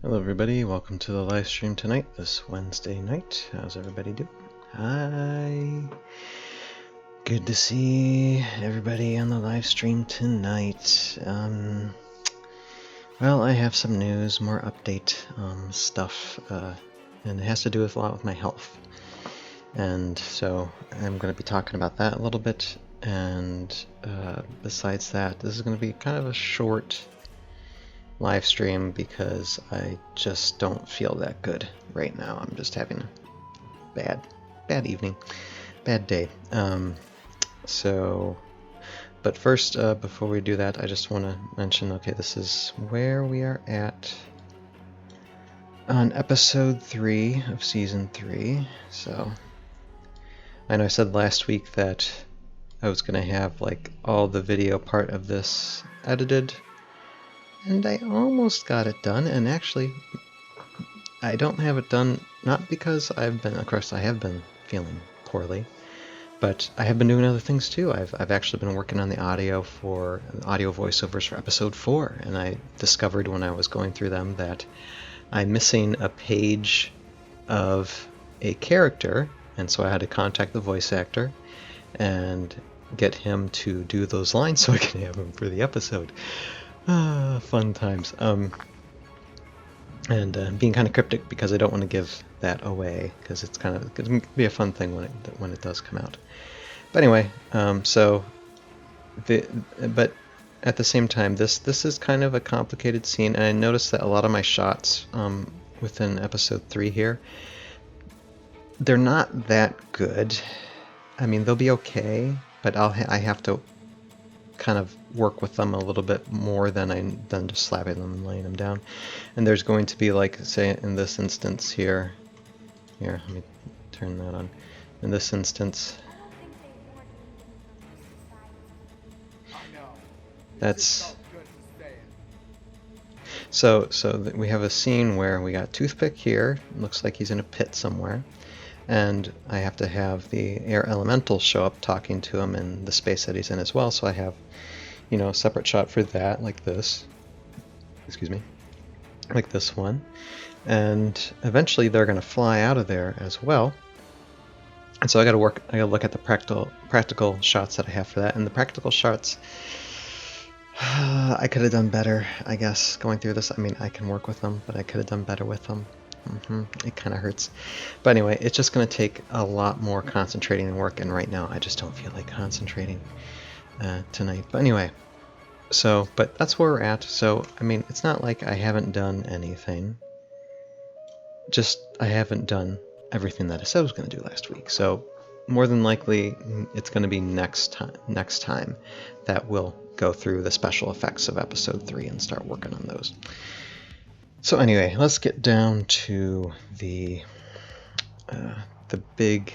Hello everybody, welcome to the live stream tonight, this Wednesday night. How's everybody doing? Hi! Good to see everybody on the live stream tonight. Well, I have some news, more update stuff, and it has to do with a lot with my health. And so I'm going to be talking about that a little bit, and besides that, this is going to be kind of a short live stream because I just don't feel that good right now. I'm just having a bad evening, bad day. But first, before we do that, I just want to mention, okay, this is where we are at on episode 3 of season 3. So I know I said last week that I was going to have like all the video part of this edited, and I almost got it done, and actually I don't have it done, not because of course I have been feeling poorly, but I have been doing other things too. I've actually been working on the audio voiceovers for episode 4, and I discovered when I was going through them that I'm missing a page of a character, and so I had to contact the voice actor and get him to do those lines so I can have them for the episode. Fun times. And being kind of cryptic because I don't want to give that away, because it's going to be a fun thing when it does come out. But anyway, but at the same time, this is kind of a complicated scene, and I noticed that a lot of my shots within episode 3 here, they're not that good. I mean, they'll be okay, but I have to kind of work with them a little bit more than just slapping them and laying them down. And there's going to be, like, say in this instance here, let me turn that on. In this instance, that's so we have a scene where we got Toothpick here. Looks like he's in a pit somewhere, and I have to have the air elemental show up talking to him in the space that he's in as well. So I have, a separate shot for that, like this. Excuse me. Like this one. And eventually they're going to fly out of there as well. And so I got to look at the practical shots that I have for that. And the practical shots, I could have done better, I guess, going through this. I mean, I can work with them, but I could have done better with them. It kind of hurts. But anyway, it's just going to take a lot more concentrating and work, and right now I just don't feel like concentrating tonight. But anyway, but that's where we're at. So, I mean, it's not like I haven't done anything. Just, I haven't done everything that I said I was going to do last week. So, more than likely, it's going to be next time that we'll go through the special effects of episode 3 and start working on those. So anyway, let's get down to the big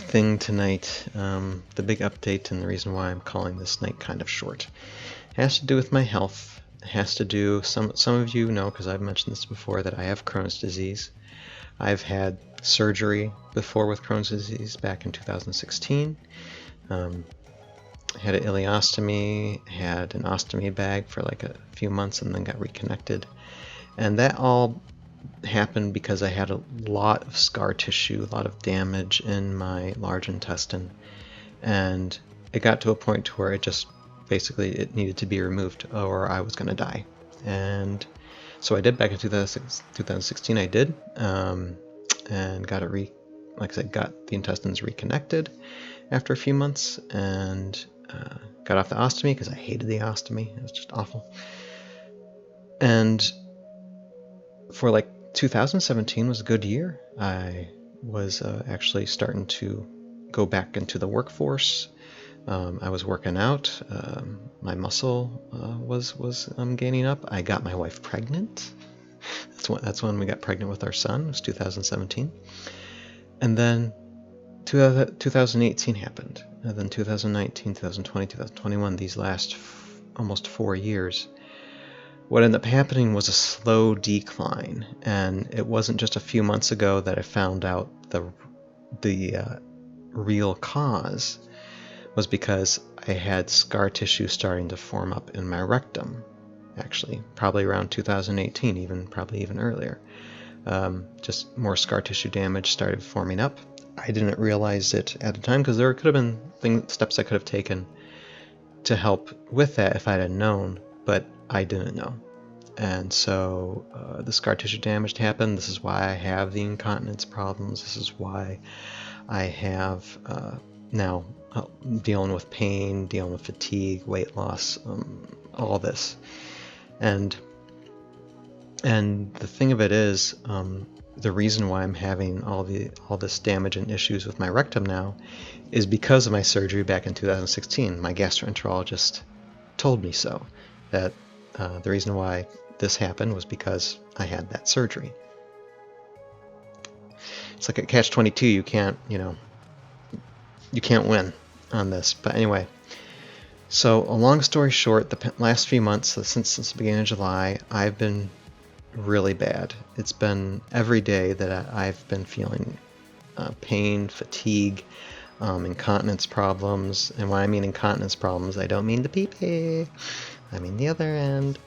thing tonight, the big update, and the reason why I'm calling this night kind of short. It has to do with my health. It has to do, some of you know, because I've mentioned this before, that I have Crohn's disease. I've had surgery before with Crohn's disease back in 2016. Had an ileostomy, had an ostomy bag for like a few months, and then got reconnected. And that all happened because I had a lot of scar tissue, a lot of damage in my large intestine. And it got to a point where it just basically it needed to be removed or I was going to die. And so I did back in 2016. I did, and got it like I said, got the intestines reconnected after a few months, and got off the ostomy because I hated the ostomy. It was just awful. And for like 2017 was a good year. I was actually starting to go back into the workforce. I was working out. My muscle was gaining up. I got my wife pregnant. That's when we got pregnant with our son. It was 2017. And then 2018 happened. And then 2019, 2020, 2021, these last almost 4 years, what ended up happening was a slow decline. And it wasn't just a few months ago that I found out the real cause was because I had scar tissue starting to form up in my rectum. actually, probably around 2018, probably even earlier. Just more scar tissue damage started forming up. I didn't realize it at the time because there could have been steps I could have taken to help with that if I had known, but I didn't know. And so the scar tissue damage happened. This is why I have the incontinence problems. This is why I have now dealing with pain, dealing with fatigue, weight loss, all this. And the thing of it is, the reason why I'm having all this damage and issues with my rectum now is because of my surgery back in 2016. My gastroenterologist told me so, that the reason why this happened was because I had that surgery. It's like a catch-22. You can't win on this. But anyway, so a long story short, the last few months, since the beginning of July, I've been really bad. It's been every day that I've been feeling pain, fatigue, incontinence problems. And when I mean incontinence problems, I don't mean the pee-pee. I mean the other end.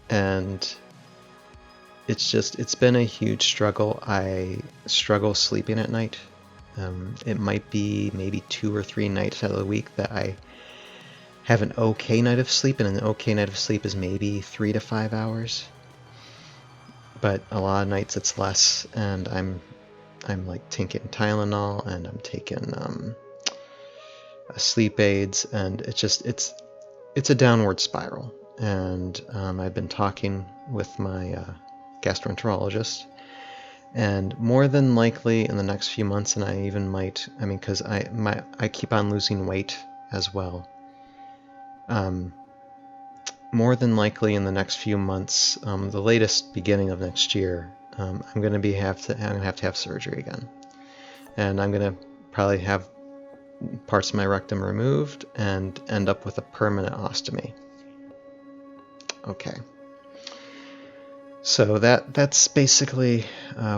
And it's been a huge struggle. I struggle sleeping at night. It might be maybe 2 or 3 nights out of the week that I have an okay night of sleep, and an okay night of sleep is maybe 3 to 5 hours. But a lot of nights it's less, and I'm like taking Tylenol, and I'm taking sleep aids, and it's a downward spiral. And I've been talking with my gastroenterologist, and more than likely in the next few months, and I even might, because I keep on losing weight as well. More than likely in the next few months, the latest beginning of next year, I'm gonna have to have surgery again, and I'm gonna probably have parts of my rectum removed and end up with a permanent ostomy. Okay. So that's basically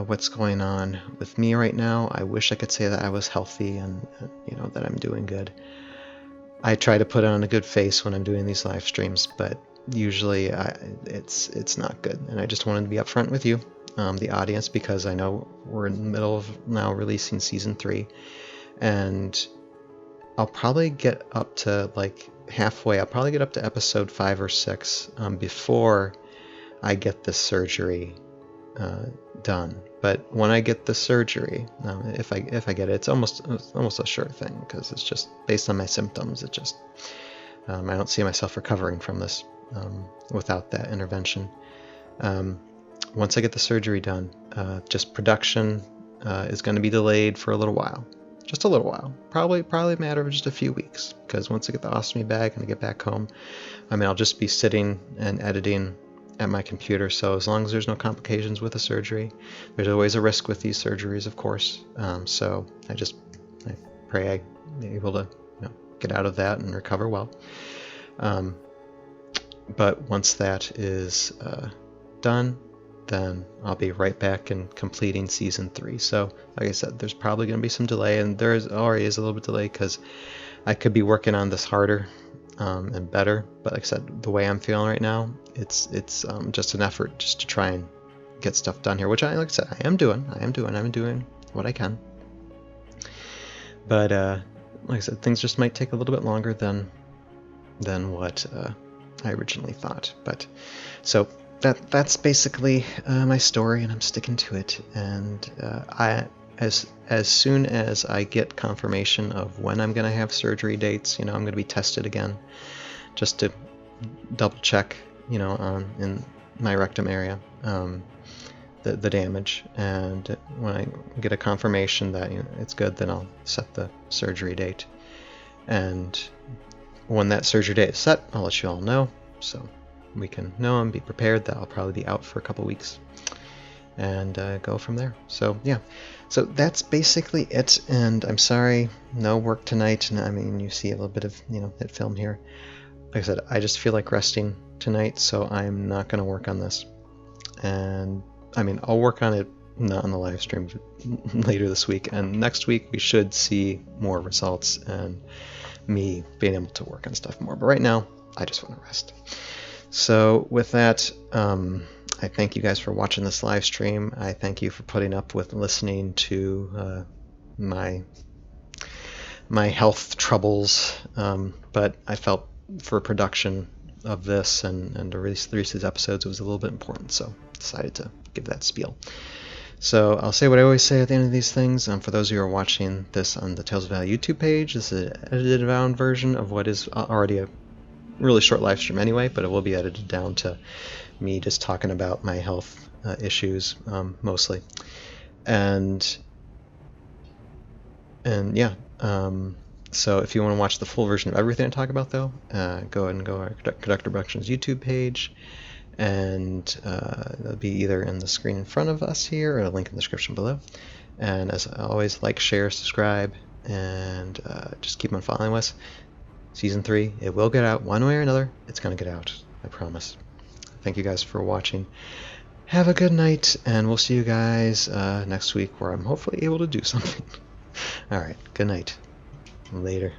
what's going on with me right now. I wish I could say that I was healthy and that I'm doing good. I try to put on a good face when I'm doing these live streams, but usually it's not good. And I just wanted to be upfront with you, the audience, because I know we're in the middle of now releasing season 3, and I'll probably get up to like halfway. I'll probably get up to episode 5 or 6 before I get this surgery done. But when I get the surgery, if I get it, it's almost a sure thing, because it's just based on my symptoms. I don't see myself recovering from this without that intervention. Once I get the surgery done, just production is going to be delayed for a little while. Just a little while. Probably a matter of just a few weeks, because once I get the ostomy bag and I get back home, I'll just be sitting and editing at my computer. So as long as there's no complications with the surgery, there's always a risk with these surgeries, of course. So I pray I'm able to get out of that and recover well. But once that is done, then I'll be right back and completing season 3. So like I said, there's probably going to be some delay, and there already is a little bit delay because I could be working on this harder and better. But like I said, the way I'm feeling right now, it's just an effort just to try and get stuff done here, which I am doing. I'm doing what I can. But like I said, things just might take a little bit longer than what I originally thought. But so that's basically my story, and I'm sticking to it. And as soon as I get confirmation of when I'm going to have surgery dates, I'm going to be tested again, just to double check, in my rectum area, the damage. And when I get a confirmation that it's good, then I'll set the surgery date. And when that surgery date is set, I'll let you all know, so we can know and be prepared that I'll probably be out for a couple weeks, and go from there. So yeah, so that's basically it. And I'm sorry, no work tonight. And you see a little bit of that film here. Like I said, I just feel like resting tonight, so I'm not going to work on this. And I'll work on it, not on the live stream, later this week, and next week we should see more results and me being able to work on stuff more. But right now, I just want to rest. So with that, I thank you guys for watching this live stream. I thank you for putting up with listening to my health troubles. But I felt for production of this and to release these episodes, it was a little bit important, so decided to give that spiel. So I'll say what I always say at the end of these things. For those of you who are watching this on the Tales of Valhalla YouTube page, this is an edited down version of what is already a really short live stream anyway, but it will be edited down to me just talking about my health issues mostly. And yeah, so if you want to watch the full version of everything I talk about, though, go ahead and go to our Conductor Productions YouTube page, and it'll be either in the screen in front of us here or a link in the description below. And as always, like, share, subscribe, and just keep on following us. Season 3, it will get out one way or another. It's going to get out, I promise. Thank you guys for watching. Have a good night, and we'll see you guys next week, where I'm hopefully able to do something. Alright, good night. Later.